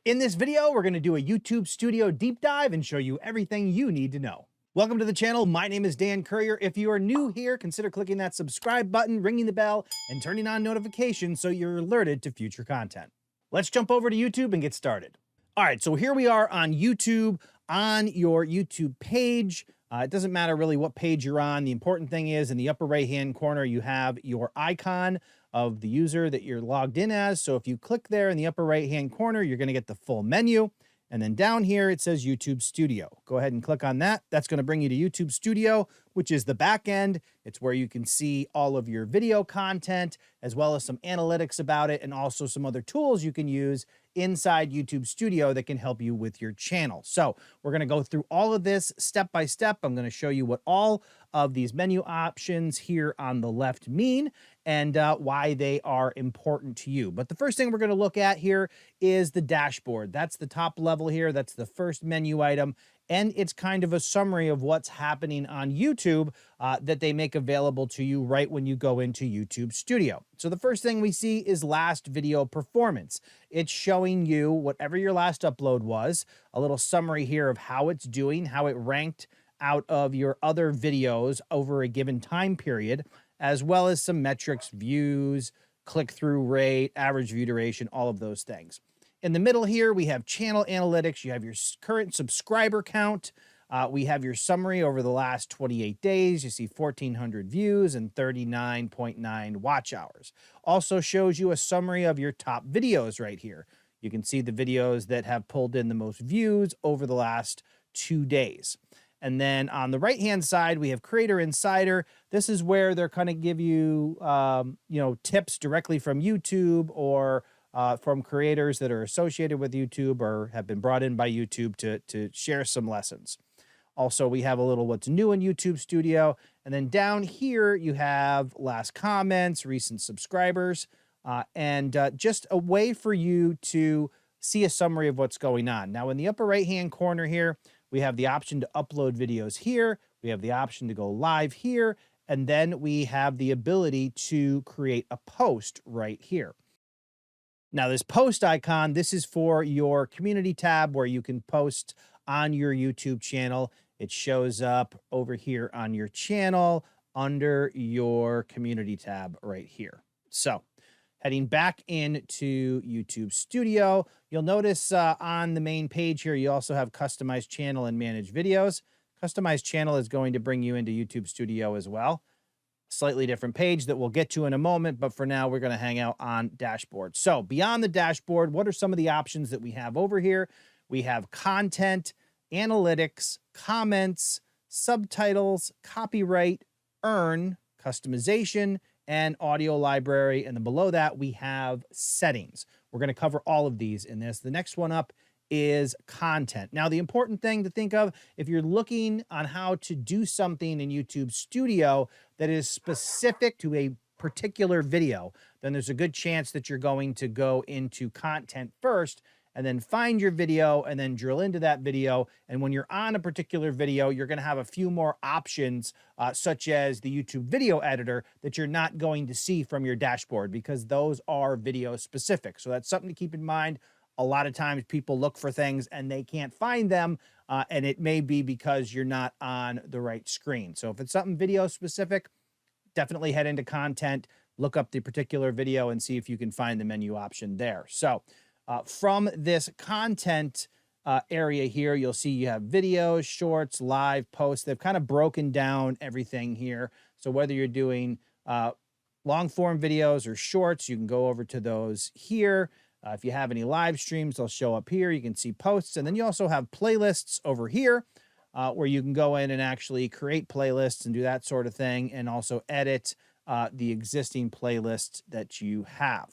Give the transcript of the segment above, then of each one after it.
In this video, we're going to do a YouTube Sutdio deep dive and show you everything you need to know. Welcome to the channel. My name is Dan Currier. If you are new here, consider clicking that subscribe button, ringing the bell, and turning on notifications so you're alerted to future content. Let's jump over to YouTube and get started. All right, so here we are on YouTube, on your YouTube page. It doesn't matter really what page you're on. The important thing is in the upper right-hand corner, you have your icon of the user that you're logged in as. So if you click there in the upper right-hand corner, you're going to get the full menu. And then down here, it says YouTube Sutdio. Go ahead and click on that. That's going to bring you to YouTube Sutdio, which is the back end. It's where you can see all of your video content, as well as some analytics about it, and also some other tools you can use inside YouTube Sutdio that can help you with your channel. So we're going to go through all of this step by step. I'm going to show you what all of these menu options here on the left mean and why they are important to you. But the first thing we're going to look at here is the dashboard. That's the top level here. That's the first menu item. And it's kind of a summary of what's happening on YouTube that they make available to you right when you go into YouTube Sutdio. So the first thing we see is last video performance. It's showing you whatever your last upload was, a little summary here of how it's doing, how it ranked out of your other videos over a given time period, as well as some metrics, views, click-through rate, average view duration, all of those things. In the middle here, we have channel analytics. You have your current subscriber count. We have your summary over the last 28 days. You see 1,400 views and 39.9 watch hours. Also shows you a summary of your top videos right here. You can see the videos that have pulled in the most views over the last 2 days. And then on the right-hand side, we have Creator Insider. This is where they're going to give you, tips directly from YouTube or from creators that are associated with YouTube or have been brought in by YouTube to share some lessons. Also, we have a little what's new in YouTube Sutdio. And then down here, you have last comments, recent subscribers, and just a way for you to see a summary of what's going on. Now, in the upper right-hand corner here, we have the option to upload videos here. We have the option to go live here. And then we have the ability to create a post right here. Now, this post icon, this is for your community tab where you can post on your YouTube channel. It shows up over here on your channel under your community tab right here. So heading back into YouTube Sutdio, you'll notice on the main page here, you also have Customize Channel and Manage Videos. Customize Channel is going to bring you into YouTube Sutdio as well. Slightly different page that we'll get to in a moment, but for now, we're going to hang out on dashboard. So beyond the dashboard, what are some of the options that we have over here? We have content, analytics, comments, subtitles, copyright, earn, customization, and audio library. And then below that, we have settings. We're going to cover all of these in this. The next one up is content. Now, the important thing to think of, if you're looking on how to do something in YouTube Sutdio that is specific to a particular video, then there's a good chance that you're going to go into content first and then find your video and then drill into that video. And when you're on a particular video, you're going to have a few more options, such as the YouTube video editor that you're not going to see from your dashboard because those are video specific. So that's something to keep in mind. A lot of times people look for things and they can't find them, and it may be because you're not on the right screen. So if it's something video specific, definitely head into content, look up the particular video and see if you can find the menu option there. So from this content area here, you'll see you have videos, shorts, live, posts. They've kind of broken down everything here. So whether you're doing long form videos or shorts, you can go over to those here. If you have any live streams, they'll show up here. You can see posts. And then you also have playlists over here where you can go in and actually create playlists and do that sort of thing, and also edit the existing playlist that you have.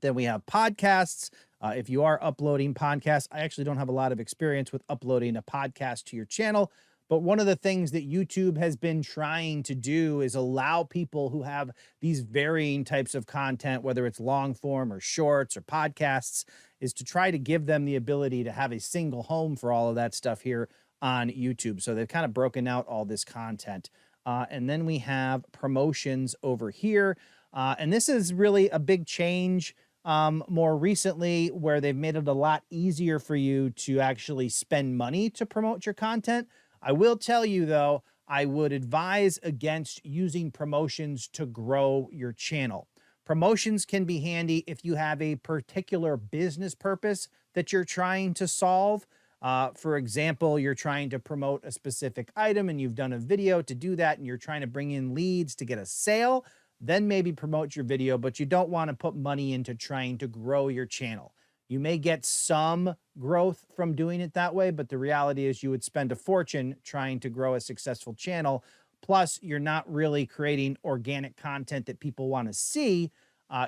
Then we have podcasts. If you are uploading podcasts, I actually don't have a lot of experience with uploading a podcast to your channel. But one of the things that YouTube has been trying to do is allow people who have these varying types of content, whether it's long form or shorts or podcasts, is to try to give them the ability to have a single home for all of that stuff here on YouTube. So they've kind of broken out all this content. And then we have promotions over here. And this is really a big change more recently where they've made it a lot easier for you to actually spend money to promote your content. I will tell you though, I would advise against using promotions to grow your channel. Promotions can be handy if you have a particular business purpose that you're trying to solve. For example, you're trying to promote a specific item and you've done a video to do that and you're trying to bring in leads to get a sale, then maybe promote your video, but you don't want to put money into trying to grow your channel. You may get some growth from doing it that way, but the reality is you would spend a fortune trying to grow a successful channel. Plus, you're not really creating organic content that people want to see.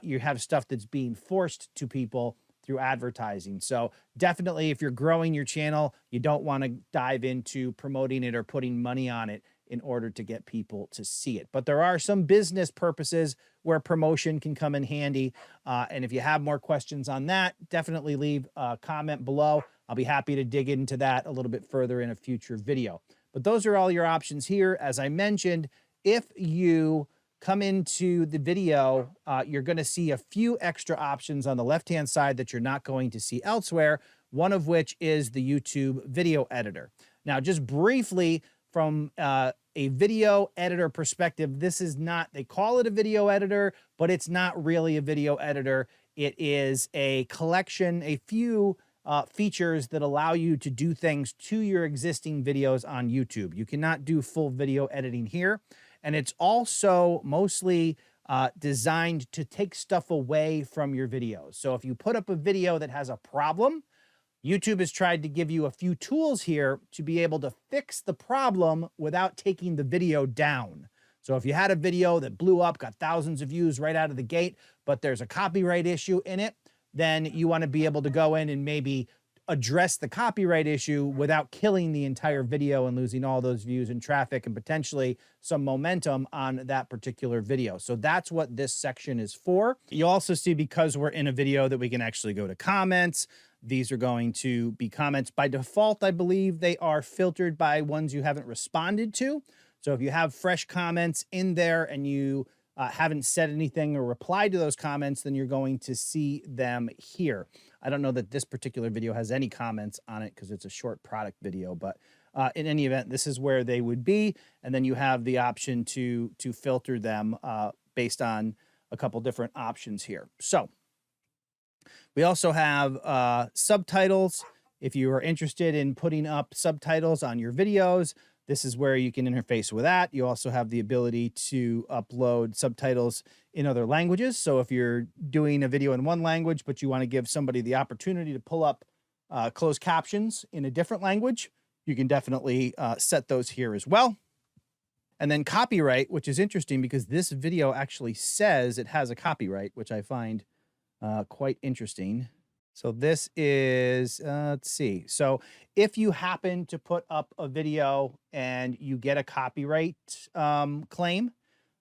You have stuff that's being forced to people through advertising. So definitely, if you're growing your channel, you don't want to dive into promoting it or putting money on it in order to get people to see it. But there are some business purposes where promotion can come in handy. And if you have more questions on that, definitely leave a comment below. I'll be happy to dig into that a little bit further in a future video. But those are all your options here. As I mentioned, if you come into the video, you're going to see a few extra options on the left-hand side that you're not going to see elsewhere, one of which is the YouTube video editor. Now, just briefly, from a video editor perspective, this is not, they call it a video editor, but it's not really a video editor. It is a collection, a few features that allow you to do things to your existing videos on YouTube. You cannot do full video editing here. And it's also mostly designed to take stuff away from your videos. So if you put up a video that has a problem, YouTube has tried to give you a few tools here to be able to fix the problem without taking the video down. So if you had a video that blew up, got thousands of views right out of the gate, but there's a copyright issue in it, then you want to be able to go in and maybe address the copyright issue without killing the entire video and losing all those views and traffic and potentially some momentum on that particular video. So that's what this section is for. You also see, because we're in a video, that we can actually go to comments. These are going to be comments. By default, I believe they are filtered by ones you haven't responded to. So if you have fresh comments in there and you haven't said anything or replied to those comments, then you're going to see them here. I don't know that this particular video has any comments on it because it's a short product video, but in any event, this is where they would be. And then you have the option to filter them based on a couple different options here. So we also have subtitles. If you are interested in putting up subtitles on your videos, this is where you can interface with that. You also have the ability to upload subtitles in other languages. So if you're doing a video in one language, but you want to give somebody the opportunity to pull up closed captions in a different language, you can definitely set those here as well. And then copyright, which is interesting because this video actually says it has a copyright, which I find quite interesting. So this is, let's see. So if you happen to put up a video and you get a copyright claim,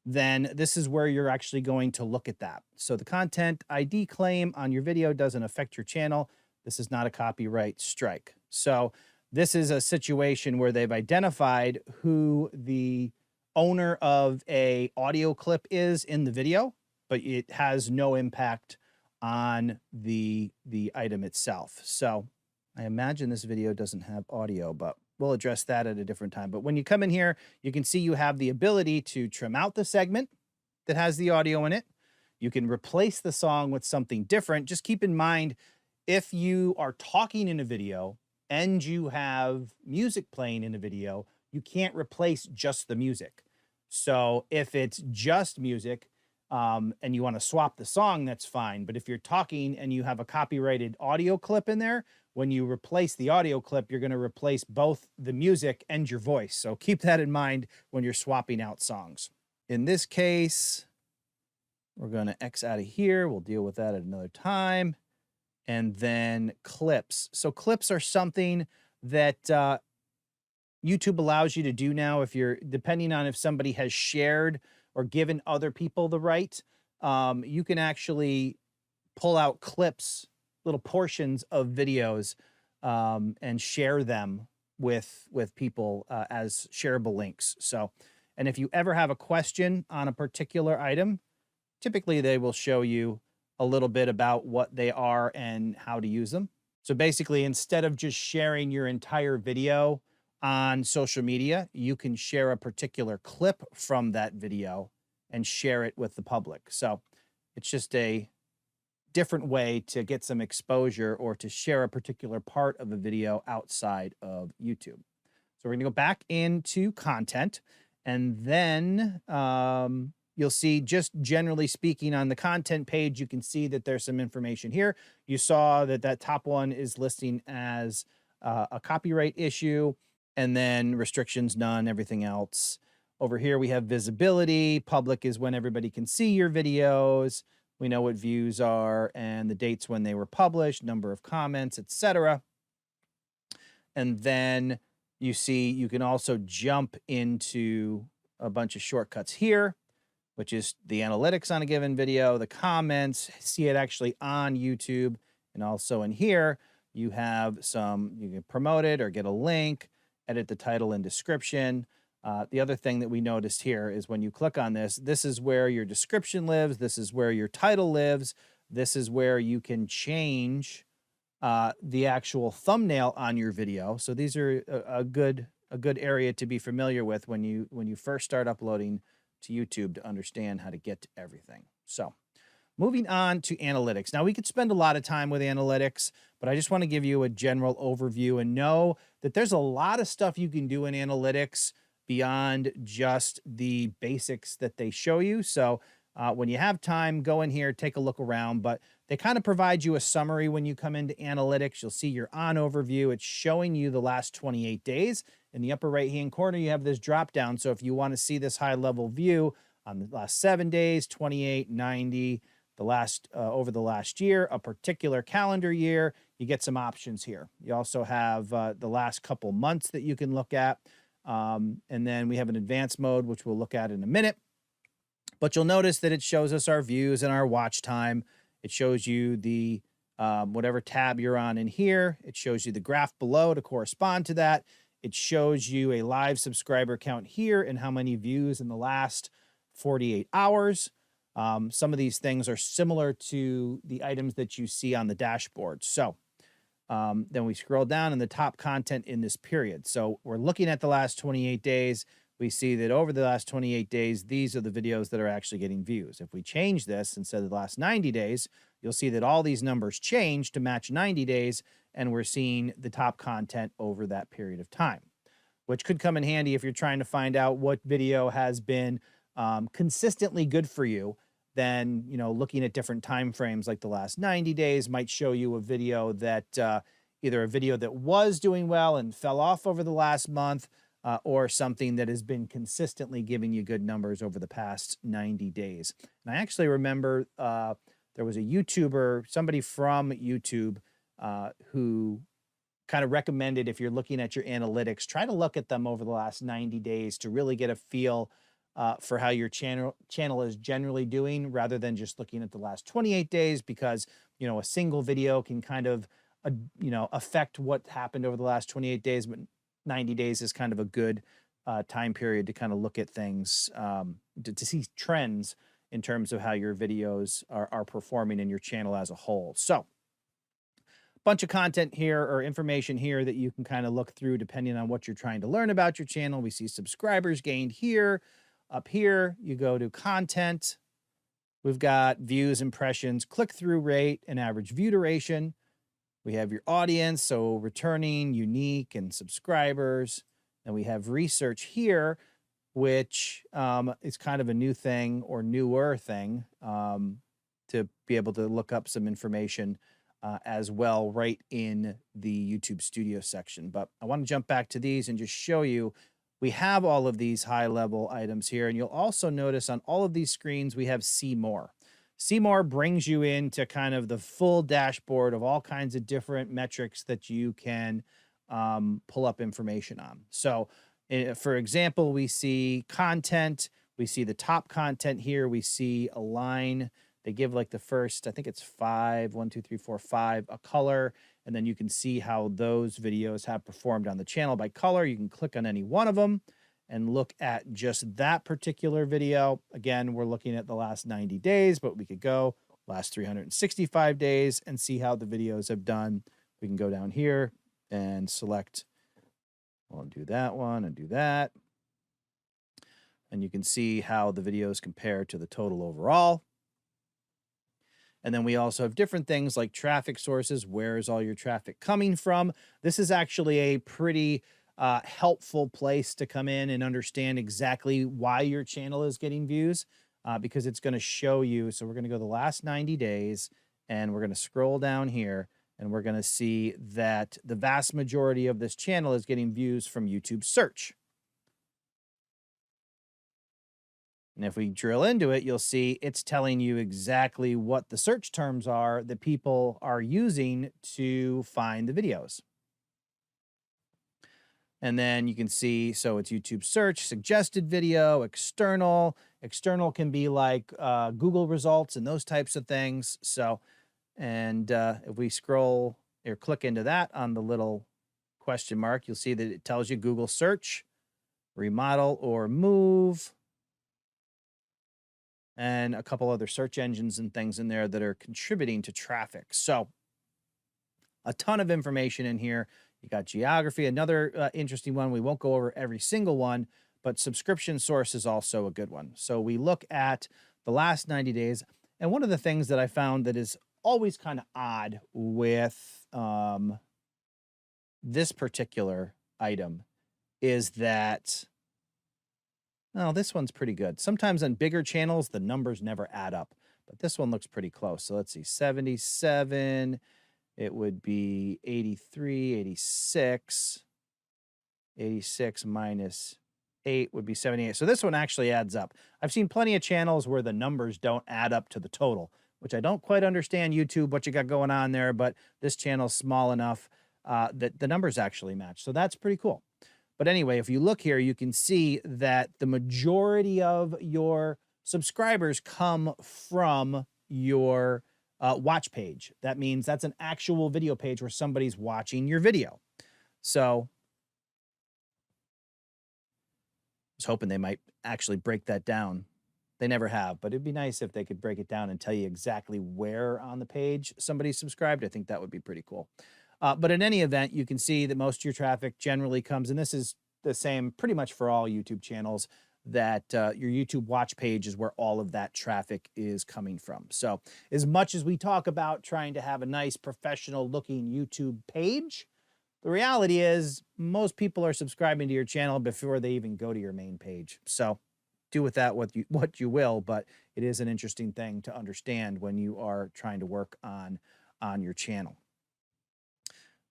then this is where you're actually going to look at that. So the content ID claim on your video doesn't affect your channel. This is not a copyright strike. So this is a situation where they've identified who the owner of a audio clip is in the video, but it has no impact on the item itself. So I imagine this video doesn't have audio, but we'll address that at a different time. But when you come in here, you can see you have the ability to trim out the segment that has the audio in it. You can replace the song with something different. Just keep in mind, if you are talking in a video and you have music playing in a video, you can't replace just the music. So if it's just music, and you want to swap the song, that's fine. But if you're talking and you have a copyrighted audio clip in there, when you replace the audio clip, you're going to replace both the music and your voice. So keep that in mind when you're swapping out songs. In this case, we're going to X out of here. We'll deal with that at another time. And then clips. So clips are something that YouTube allows you to do now if you're, depending on if somebody has shared or given other people the right, you can actually pull out clips, little portions of videos, and share them with people as shareable links. So, and if you ever have a question on a particular item, typically they will show you a little bit about what they are and how to use them. So basically, instead of just sharing your entire video on social media, you can share a particular clip from that video and share it with the public. So it's just a different way to get some exposure or to share a particular part of a video outside of YouTube. So we're going to go back into content, and then you'll see, just generally speaking, on the content page, you can see that there's some information here. You saw that that top one is listing as a copyright issue, and then restrictions, none, everything else. Over here, we have visibility. Public is when everybody can see your videos. We know what views are and the dates when they were published, number of comments, etc. And then you see you can also jump into a bunch of shortcuts here, which is the analytics on a given video, the comments, see it actually on YouTube. And also in here, you have some, you can promote it or get a link, edit the title and description. The other thing that we noticed here is when you click on this, this is where your description lives. This is where your title lives. This is where you can change the actual thumbnail on your video. So these are a good area to be familiar with when you first start uploading to YouTube to understand how to get to everything. So moving on to analytics. Now, we could spend a lot of time with analytics, but I just want to give you a general overview and know that there's a lot of stuff you can do in analytics beyond just the basics that they show you. So when you have time, go in here, take a look around, but they kind of provide you a summary when you come into analytics. You'll see your on overview. It's showing you the last 28 days. In the upper right-hand corner, you have this drop down. So if you want to see this high level view on the last 7 days, 28, 90, the last over the last year, a particular calendar year, you get some options here. You also have the last couple months that you can look at. And then we have an advanced mode, which we'll look at in a minute. But you'll notice that it shows us our views and our watch time. It shows you the whatever tab you're on in here. It shows you the graph below to correspond to that. It shows you a live subscriber count here and how many views in the last 48 hours. Some of these things are similar to the items that you see on the dashboard. So then we scroll down in the top content in this period. So we're looking at the last 28 days. We see that over the last 28 days, these are the videos that are actually getting views. If we change this instead of the last 90 days, you'll see that all these numbers change to match 90 days, and we're seeing the top content over that period of time, which could come in handy if you're trying to find out what video has been consistently good for you. Then, you know, looking at different time frames like the last 90 days might show you a video that either a video that was doing well and fell off over the last month, or something that has been consistently giving you good numbers over the past 90 days. And I actually remember there was a YouTuber, somebody from YouTube, who kind of recommended, if you're looking at your analytics, try to look at them over the last 90 days to really get a feel for how your channel is generally doing, rather than just looking at the last 28 days, because, you know, a single video can kind of, you know, affect what happened over the last 28 days, but 90 days is kind of a good time period to kind of look at things, to see trends in terms of how your videos are performing in your channel as a whole. So bunch of content here or information here that you can kind of look through depending on what you're trying to learn about your channel. We see subscribers gained here. Up here, you go to content. We've got views, impressions, click-through rate, and average view duration. We have your audience, so returning, unique, and subscribers. And we have research here, which is kind of a new thing or newer thing to be able to look up some information as well right in the YouTube Studio section. But I want to jump back to these and just show you we have all of these high-level items here. And you'll also notice on all of these screens, we have See More. See More brings you into kind of the full dashboard of all kinds of different metrics that you can pull up information on. So, for example, we see content. We see the top content here. We see a line. They give like the first, I think it's 5, 1, 2, 3, 4, 5, a color. And then you can see how those videos have performed on the channel by color. You can click on any one of them and look at just that particular video. Again, we're looking at the last 90 days, but we could go last 365 days and see how the videos have done. We can go down here and select, I'll do that one and do that. And you can see how the videos compare to the total overall. And then we also have different things like traffic sources. Where is all your traffic coming from? This is actually a pretty helpful place to come in and understand exactly why your channel is getting views, because it's going to show you. So we're going to go the last 90 days and we're going to scroll down here and we're going to see that the vast majority of this channel is getting views from YouTube search. And if we drill into it, you'll see it's telling you exactly what the search terms are that people are using to find the videos. And then you can see, so it's YouTube search, suggested video, external. External can be like Google results and those types of things. So, and if we scroll or click into that on the little question mark, you'll see that it tells you Google search, remodel or move, and a couple other search engines and things in there that are contributing to traffic. So a ton of information in here. You got geography, another interesting one. We won't go over every single one, but subscription source is also a good one. So we look at the last 90 days. And one of the things that I found that is always kind of odd with this particular item is that, oh, this one's pretty good. Sometimes on bigger channels, the numbers never add up, but this one looks pretty close. So let's see, 77, it would be 83, 86. 86 minus 8 would be 78. So this one actually adds up. I've seen plenty of channels where the numbers don't add up to the total, which I don't quite understand YouTube, what you got going on there, but this channel's small enough that the numbers actually match. So that's pretty cool. But anyway, if you look here, you can see that the majority of your subscribers come from your watch page. That means that's an actual video page where somebody's watching your video. So I was hoping they might actually break that down. They never have, but it'd be nice if they could break it down and tell you exactly where on the page somebody's subscribed. I think that would be pretty cool. But in any event, you can see that most of your traffic generally comes, and this is the same pretty much for all YouTube channels, that your YouTube watch page is where all of that traffic is coming from. So as much as we talk about trying to have a nice professional looking YouTube page, the reality is most people are subscribing to your channel before they even go to your main page. So do with that what you will, but it is an interesting thing to understand when you are trying to work on your channel.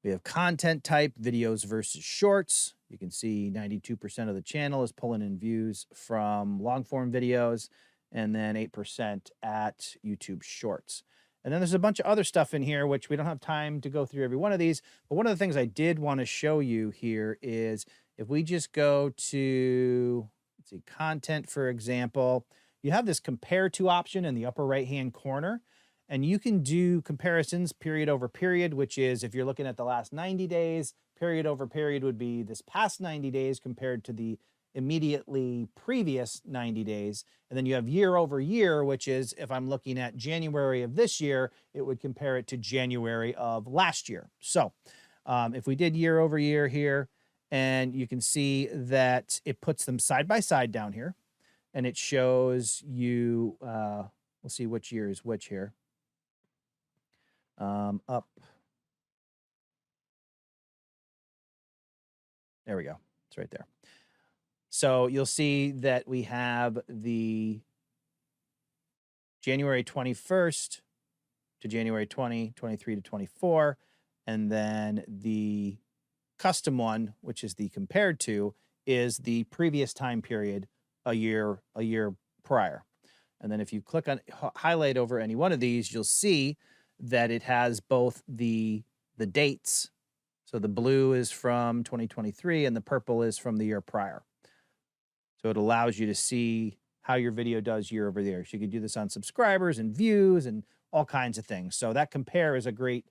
We have content type, videos versus shorts. You can see 92% of the channel is pulling in views from long form videos, and then 8% at YouTube Shorts. And then there's a bunch of other stuff in here, which we don't have time to go through every one of these. But one of the things I did want to show you here is if we just go to, let's see, content, for example, you have this compare to option in the upper right-hand corner. And you can do comparisons period over period, which is if you're looking at the last 90 days, period over period would be this past 90 days compared to the immediately previous 90 days. And then you have year over year, which is if I'm looking at January of this year, it would compare it to January of last year. So if we did year over year here, and you can see that it puts them side by side down here, and it shows you, we'll see which year is which here. Up. There we go. It's right there. So you'll see that we have the January 21st to January 20, 23 to 24, and then the custom one, which is the compared to, is the previous time period a year prior. And then if you click on highlight over any one of these, you'll see that it has both the dates. So the blue is from 2023 and the purple is from the year prior. So it allows you to see how your video does year over year. So you can do this on subscribers and views and all kinds of things. So that compare is a great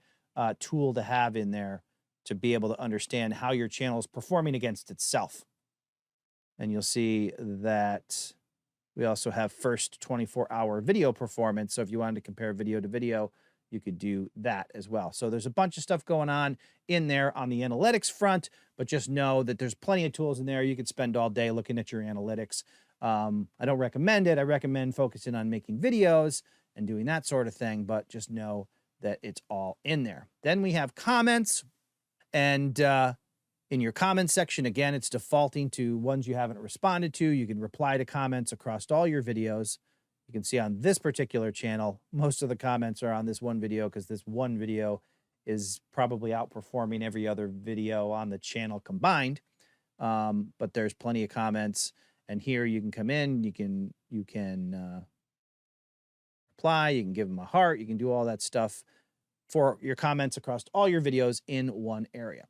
tool to have in there to be able to understand how your channel is performing against itself. And you'll see that We also have first 24-hour video performance. So if you wanted to compare video to video, you could do that as well. So there's a bunch of stuff going on in there on the analytics front, but just know that there's plenty of tools in there. You could spend all day looking at your analytics. I don't recommend it. I recommend focusing on making videos and doing that sort of thing, but just know that it's all in there. Then we have comments, and in your comments section, again, it's defaulting to ones you haven't responded to. You can reply to comments across all your videos. You can see on this particular channel, most of the comments are on this one video because this one video is probably outperforming every other video on the channel combined. But there's plenty of comments, and here you can come in, you can reply, you can give them a heart, you can do all that stuff for your comments across all your videos in one area.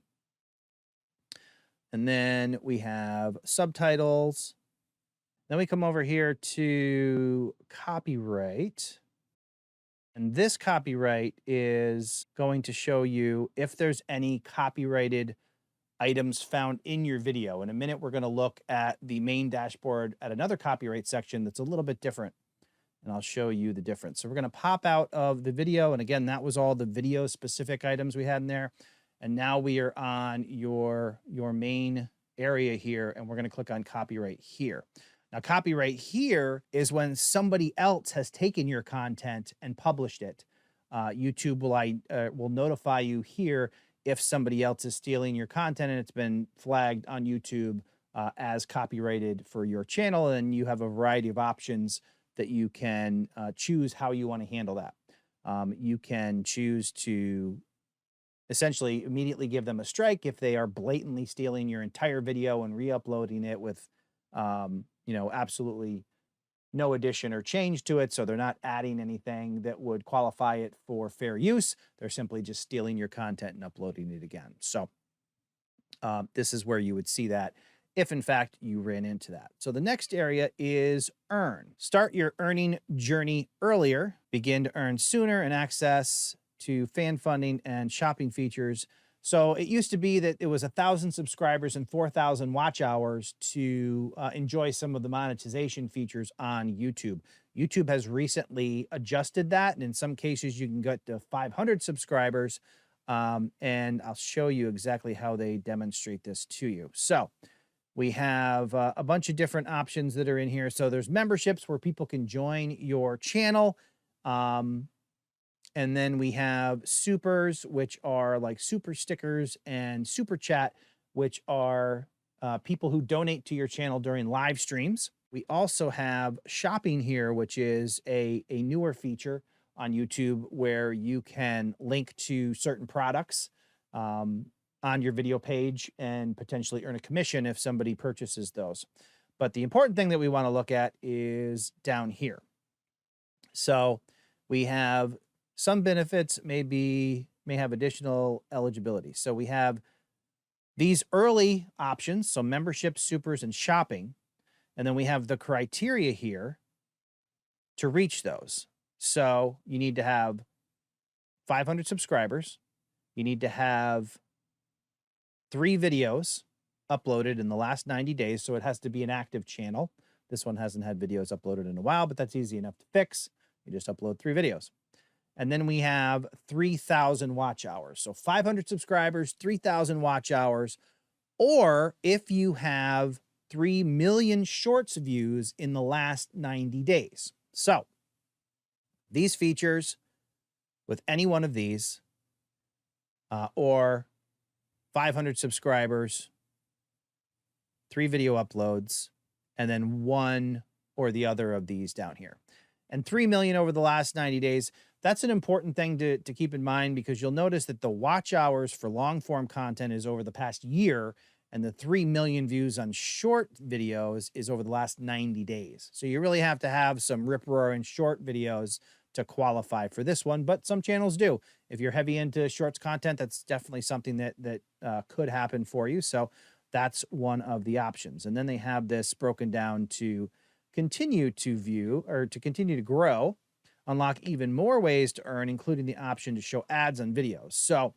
And then we have subtitles. Then we come over here to copyright. And this copyright is going to show you if there's any copyrighted items found in your video. In a minute, we're going to look at the main dashboard at another copyright section that's a little bit different. And I'll show you the difference. So we're going to pop out of the video. And again, that was all the video specific items we had in there. And now we are on your main area here, and we're going to click on copyright here. Now, copyright here is when somebody else has taken your content and published it. YouTube will notify you here if somebody else is stealing your content and it's been flagged on YouTube as copyrighted for your channel. And you have a variety of options that you can choose how you want to handle that. You can choose to essentially immediately give them a strike if they are blatantly stealing your entire video and re-uploading it with, absolutely no addition or change to it. So they're not adding anything that would qualify it for fair use. They're simply just stealing your content and uploading it again. So this is where you would see that if in fact you ran into that. So the next area is earn. Start your earning journey earlier, begin to earn sooner, and access to fan funding and shopping features. So it used to be that it was 1,000 subscribers and 4,000 watch hours to enjoy some of the monetization features on YouTube. YouTube has recently adjusted that, and in some cases you can get to 500 subscribers. And I'll show you exactly how they demonstrate this to you. So we have a bunch of different options that are in here. So there's memberships where people can join your channel. And then we have supers, which are like super stickers, and super chat, which are people who donate to your channel during live streams. We also have shopping here, which is a newer feature on YouTube where you can link to certain products on your video page and potentially earn a commission if somebody purchases those. But the important thing that we want to look at is down here. So we have some benefits may have additional eligibility. So we have these early options, so membership, supers, and shopping. And then we have the criteria here to reach those. So you need to have 500 subscribers. You need to have 3 videos uploaded in the last 90 days. So it has to be an active channel. This one hasn't had videos uploaded in a while, but that's easy enough to fix. You just upload 3 videos. And then we have 3,000 watch hours. So 500 subscribers, 3,000 watch hours, or if you have 3 million shorts views in the last 90 days. So these features with any one of these, or 500 subscribers, 3 video uploads, and then 1 or the other of these down here. And 3 million over the last 90 days. That's an important thing to keep in mind, because you'll notice that the watch hours for long form content is over the past year, and the 3 million views on short videos is over the last 90 days. So you really have to have some rip-roaring short videos to qualify for this one, but some channels do. If you're heavy into shorts content, that's definitely something that could happen for you. So that's one of the options. And then they have this broken down to continue to view, or to continue to grow, unlock even more ways to earn, including the option to show ads on videos. So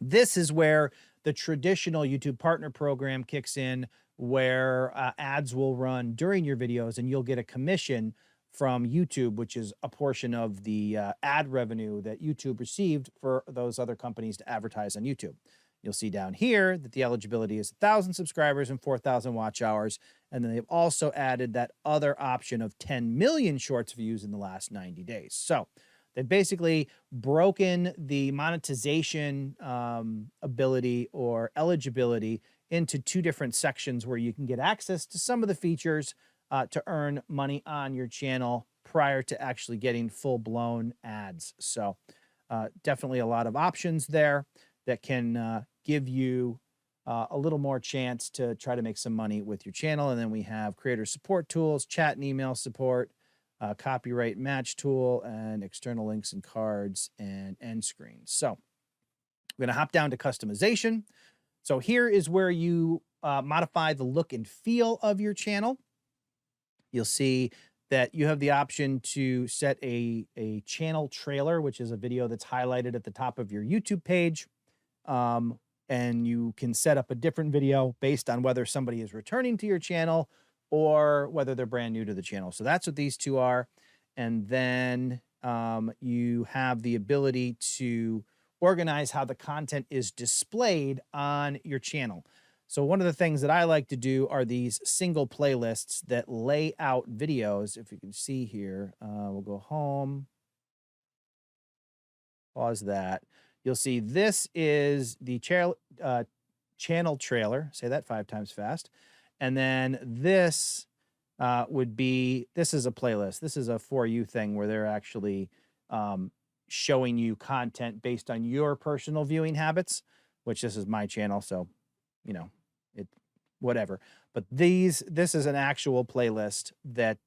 this is where the traditional YouTube partner program kicks in, where ads will run during your videos and you'll get a commission from YouTube, which is a portion of the ad revenue that YouTube received for those other companies to advertise on YouTube. You'll see down here that the eligibility is 1,000 subscribers and 4,000 watch hours. And then they've also added that other option of 10 million shorts views in the last 90 days. So they've basically broken the monetization ability or eligibility into two different sections where you can get access to some of the features to earn money on your channel prior to actually getting full-blown ads. So definitely a lot of options there that can give you a little more chance to try to make some money with your channel. And then we have creator support tools, chat and email support, copyright match tool, and external links and cards and end screens. So we're going to hop down to customization. So here is where you modify the look and feel of your channel. You'll see that you have the option to set a channel trailer, which is a video that's highlighted at the top of your YouTube page. And you can set up a different video based on whether somebody is returning to your channel or whether they're brand new to the channel. So that's what these two are. And then you have the ability to organize how the content is displayed on your channel. So one of the things that I like to do are these single playlists that lay out videos. If you can see here, we'll go home, pause that. You'll see this is the channel trailer. Say that 5 times fast. And then this would be, this is a playlist. This is a For You thing where they're actually showing you content based on your personal viewing habits, which this is my channel. So, you know, whatever. But this is an actual playlist that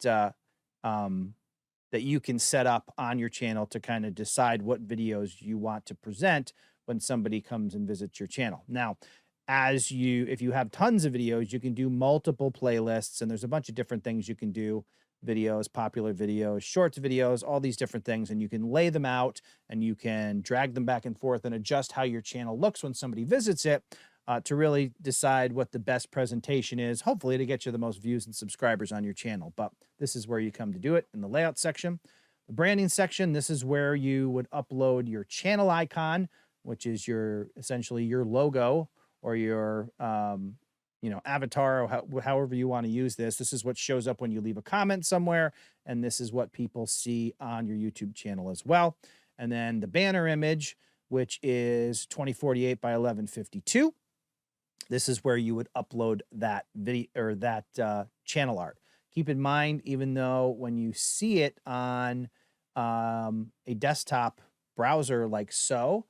that you can set up on your channel to kind of decide what videos you want to present when somebody comes and visits your channel. Now, if you have tons of videos, you can do multiple playlists, and there's a bunch of different things you can do. Videos, popular videos, shorts videos, all these different things, and you can lay them out and you can drag them back and forth and adjust how your channel looks when somebody visits it to really decide what the best presentation is, hopefully to get you the most views and subscribers on your channel. But this is where you come to do it in the layout section. The branding section, this is where you would upload your channel icon, which is essentially your logo or your avatar, or however you want to use this. This is what shows up when you leave a comment somewhere, and this is what people see on your YouTube channel as well. And then the banner image, which is 2048 by 1152. This is where you would upload that video or that channel art. Keep in mind, even though when you see it on a desktop browser like so,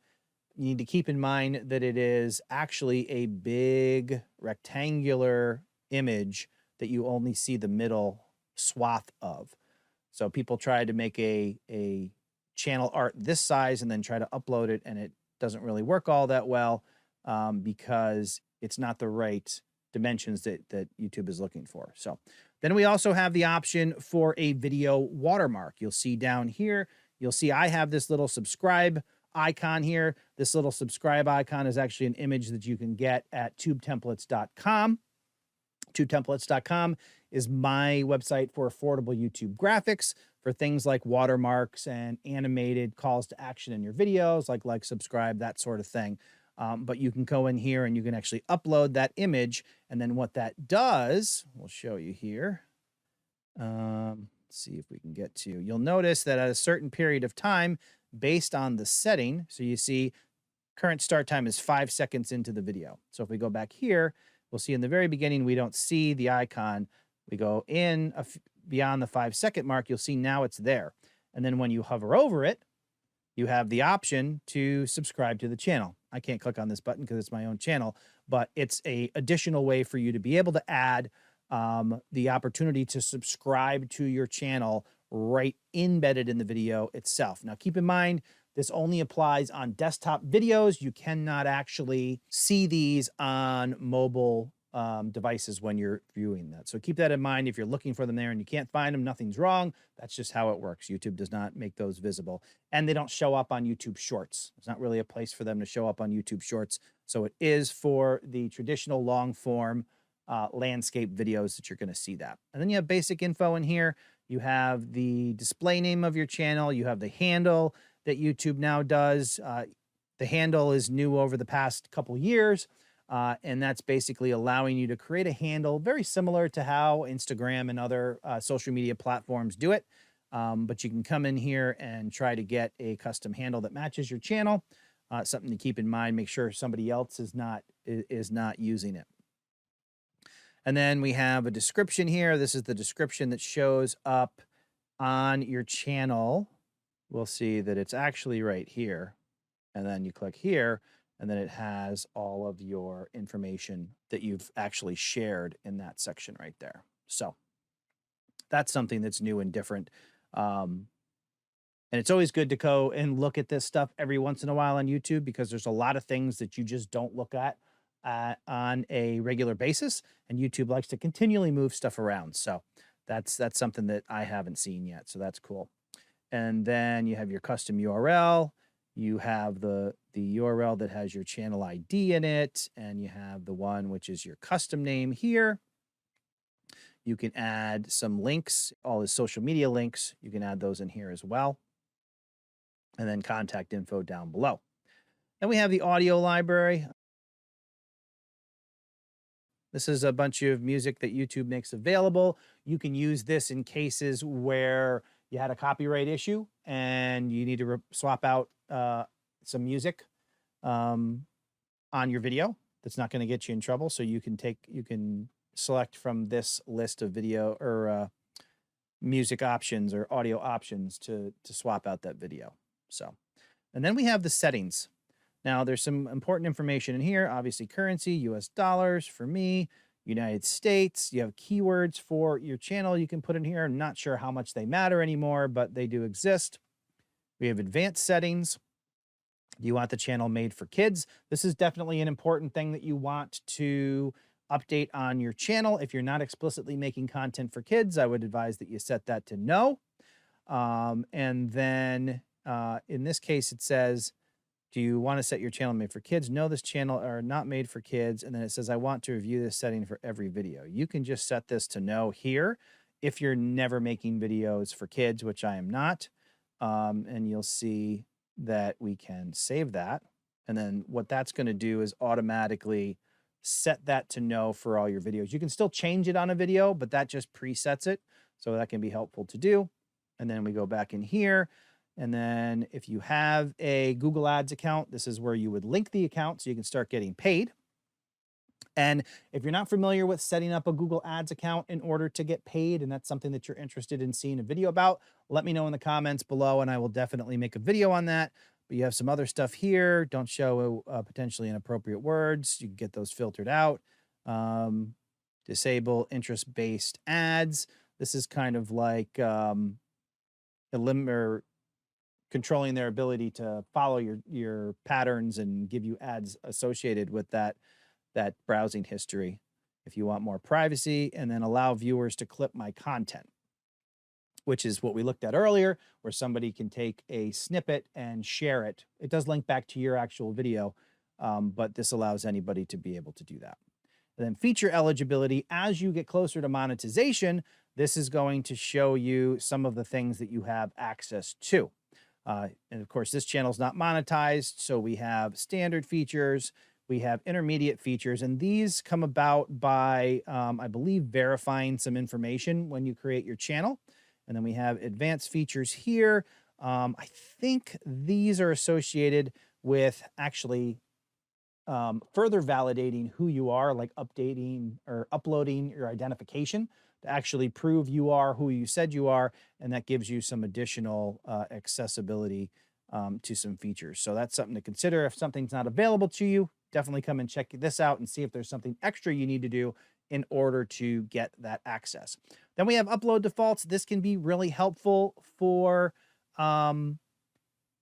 you need to keep in mind that it is actually a big rectangular image that you only see the middle swath of. So people try to make a channel art this size and then try to upload it, and it doesn't really work all that well because it's not the right dimensions that YouTube is looking for. So then we also have the option for a video watermark. You'll see down here, you'll see I have this little subscribe icon here. This little subscribe icon is actually an image that you can get at tubetemplates.com. Tubetemplates.com is my website for affordable YouTube graphics for things like watermarks and animated calls to action in your videos, like, subscribe, that sort of thing. But you can go in here and you can actually upload that image. And then what that does, we'll show you here. Let's see if we can get to, you'll notice that at a certain period of time, based on the setting, so you see current start time is 5 seconds into the video. So if we go back here, we'll see in the very beginning, we don't see the icon. We go in beyond the 5 second mark, you'll see now it's there. And then when you hover over it, you have the option to subscribe to the channel. I can't click on this button because it's my own channel, but it's an additional way for you to be able to add the opportunity to subscribe to your channel right embedded in the video itself. Now, keep in mind, this only applies on desktop videos. You cannot actually see these on mobile devices when you're viewing that. So keep that in mind. If you're looking for them there and you can't find them, nothing's wrong. That's just how it works. YouTube does not make those visible, and they don't show up on YouTube Shorts. There's not really a place for them to show up on YouTube Shorts. So it is for the traditional long form landscape videos that you're going to see that. And then you have basic info in here. You have the display name of your channel. You have the handle that YouTube now does. The handle is new over the past couple years. And that's basically allowing you to create a handle very similar to how Instagram and other social media platforms do it. But you can come in here and try to get a custom handle that matches your channel. Something to keep in mind, make sure somebody else is not using it. And then we have a description here. This is the description that shows up on your channel. We'll see that it's actually right here. And then you click here, and then it has all of your information that you've actually shared in that section right there. So that's something that's new and different. And it's always good to go and look at this stuff every once in a while on YouTube, because there's a lot of things that you just don't look at on a regular basis, and YouTube likes to continually move stuff around. So that's something that I haven't seen yet. So that's cool. And then you have your custom URL. You have the URL that has your channel ID in it, and you have the one which is your custom name here. You can add some links, all the social media links. You can add those in here as well. And then contact info down below. Then we have the audio library. This is a bunch of music that YouTube makes available. You can use this in cases where you had a copyright issue and you need to swap out some music on your video. That's not going to get you in trouble. So you can select from this list of video or music options or audio options to swap out that video. So, and then we have the settings. Now there's some important information in here. Obviously currency, US dollars for me, United States. You have keywords for your channel you can put in here. I'm not sure how much they matter anymore, but they do exist. We have advanced settings. Do you want the channel made for kids? This is definitely an important thing that you want to update on your channel. If you're not explicitly making content for kids, I would advise that you set that to no. And then in this case, it says, do you want to set your channel made for kids? No, this channel are not made for kids. And then it says, I want to review this setting for every video. You can just set this to no here if you're never making videos for kids, which I am not. And you'll see that we can save that. And then what that's going to do is automatically set that to no for all your videos. You can still change it on a video, but that just presets it. So that can be helpful to do. And then we go back in here. And then if you have a Google Ads account, this is where you would link the account so you can start getting paid. And if you're not familiar with setting up a Google Ads account in order to get paid, and that's something that you're interested in seeing a video about, let me know in the comments below and I will definitely make a video on that. But you have some other stuff here. Don't show potentially inappropriate words. You can get those filtered out. Disable interest-based ads. This is kind of like controlling their ability to follow your patterns and give you ads associated with that browsing history if you want more privacy. And then allow viewers to clip my content, which is what we looked at earlier, where somebody can take a snippet and share it. It does link back to your actual video, but this allows anybody to be able to do that. And then feature eligibility. As you get closer to monetization, this is going to show you some of the things that you have access to. And of course, this channel is not monetized, so we have standard features, we have intermediate features, and these come about by, I believe, verifying some information when you create your channel. And then we have advanced features here. I think these are associated with actually further validating who you are, like updating or uploading your identification to actually prove you are who you said you are, and that gives you some additional accessibility to some features. So that's something to consider. If something's not available to you, definitely come and check this out and see if there's something extra you need to do in order to get that access. Then we have upload defaults. This can be really helpful for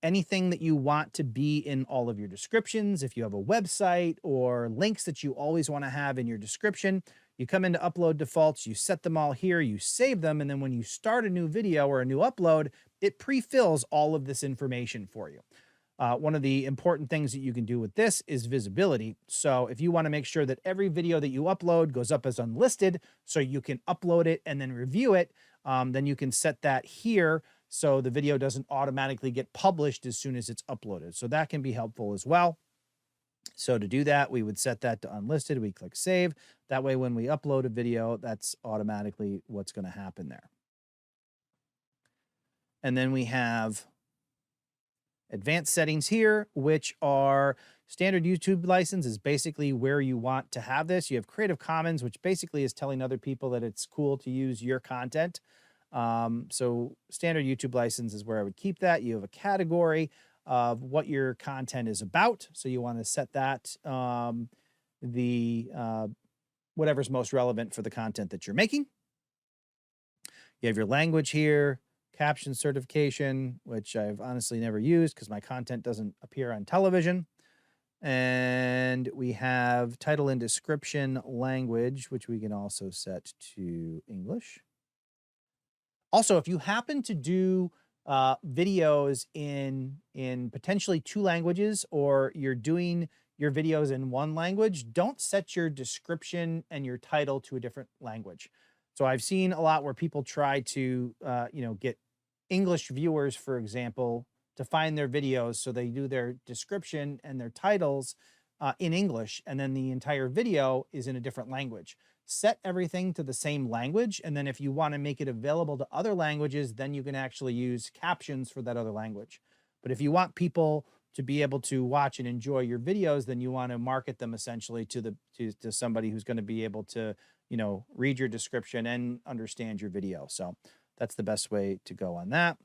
anything that you want to be in all of your descriptions. If you have a website or links that you always want to have in your description, you come into upload defaults, you set them all here, you save them, and then when you start a new video or a new upload, it pre-fills all of this information for you. One of the important things that you can do with this is visibility. So if you want to make sure that every video that you upload goes up as unlisted, so you can upload it and then review it, then you can set that here so the video doesn't automatically get published as soon as it's uploaded. So that can be helpful as well. So to do that, we would set that to unlisted. We click save. That way, when we upload a video, that's automatically what's going to happen there. And then we have advanced settings here, which are standard YouTube license is basically where you want to have this. You have Creative Commons, which basically is telling other people that it's cool to use your content. So standard YouTube license is where I would keep that. You have a category of what your content is about. So you want to set that whatever's most relevant for the content that you're making. You have your language here, caption certification, which I've honestly never used because my content doesn't appear on television. And we have title and description language, which we can also set to English. Also, if you happen to do videos in potentially 2 languages, or you're doing your videos in 1 language, don't set your description and your title to a different language. So I've seen a lot where people try to, get English viewers, for example, to find their videos. So they do their description and their titles in English, and then the entire video is in a different language. Set everything to the same language. And then if you want to make it available to other languages, then you can actually use captions for that other language. But if you want people to be able to watch and enjoy your videos, then you want to market them essentially to somebody who's going to be able to, read your description and understand your video. So that's the best way to go on that.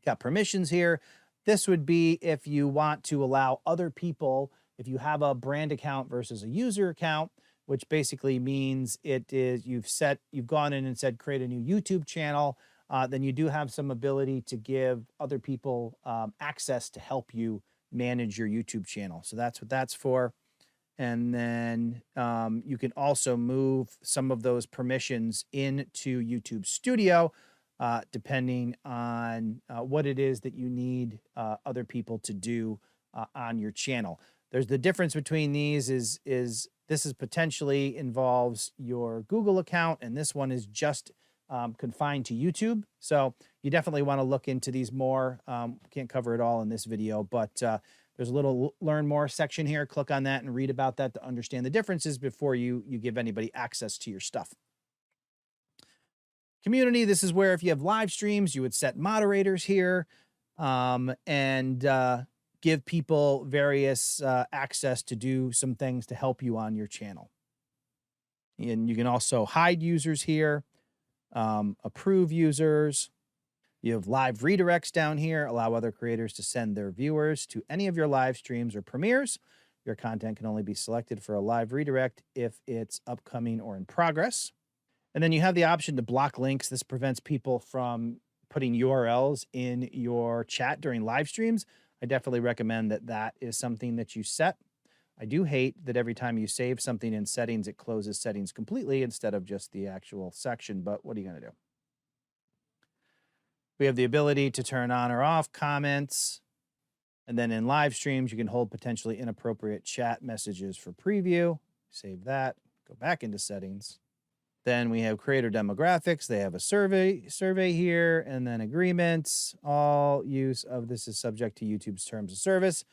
Got permissions here. This would be if you want to allow other people, if you have a brand account versus a user account, which basically means you've gone in and said, create a new YouTube channel, then you do have some ability to give other people access to help you manage your YouTube channel. So that's what that's for. And then you can also move some of those permissions into YouTube Studio, depending on what it is that you need other people to do on your channel. There's the difference between these is this is potentially involves your Google account, and this one is just confined to YouTube. So you definitely want to look into these more. Can't cover it all in this video, but there's a little learn more section here. Click on that and read about that to understand the differences before you give anybody access to your stuff. Community, this is where if you have live streams, you would set moderators here and give people various access to do some things to help you on your channel. And you can also hide users here, approve users. You have live redirects down here, allow other creators to send their viewers to any of your live streams or premieres. Your content can only be selected for a live redirect if it's upcoming or in progress. And then you have the option to block links. This prevents people from putting URLs in your chat during live streams. I definitely recommend that is something that you set. I do hate that every time you save something in settings, it closes settings completely instead of just the actual section, but what are you going to do? We have the ability to turn on or off comments. And then in live streams, you can hold potentially inappropriate chat messages for preview. Save that, go back into settings. Then we have creator demographics. They have a survey here, and then agreements. All use of this is subject to YouTube's terms of service.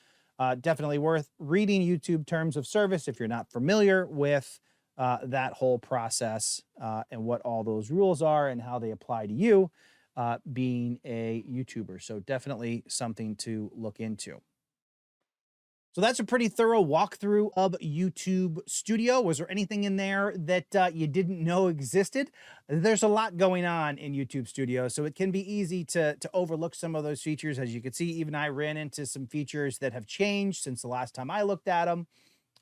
Definitely worth reading YouTube terms of service if you're not familiar with that whole process and what all those rules are and how they apply to you being a YouTuber. So definitely something to look into. So that's a pretty thorough walkthrough of YouTube Studio. Was there anything in there that you didn't know existed? There's a lot going on in YouTube Studio, so it can be easy to overlook some of those features. As you can see, even I ran into some features that have changed since the last time I looked at them.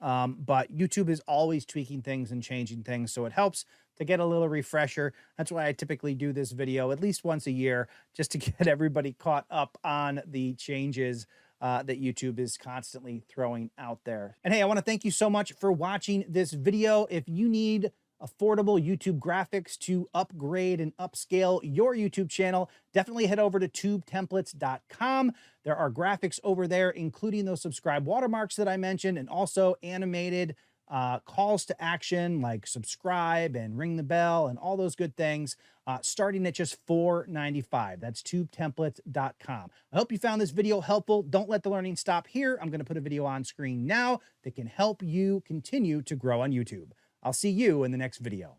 But YouTube is always tweaking things and changing things, so it helps to get a little refresher. That's why I typically do this video at least once a year, just to get everybody caught up on the changes that YouTube is constantly throwing out there. And hey, I want to thank you so much for watching this video. If you need affordable YouTube graphics to upgrade and upscale your YouTube channel, definitely head over to tubetemplates.com. There are graphics over there, including those subscribe watermarks that I mentioned, and also animated calls to action like subscribe and ring the bell and all those good things, starting at just $4.95. That's tubetemplates.com. I hope you found this video helpful. Don't let the learning stop here. I'm going to put a video on screen now that can help you continue to grow on YouTube. I'll see you in the next video.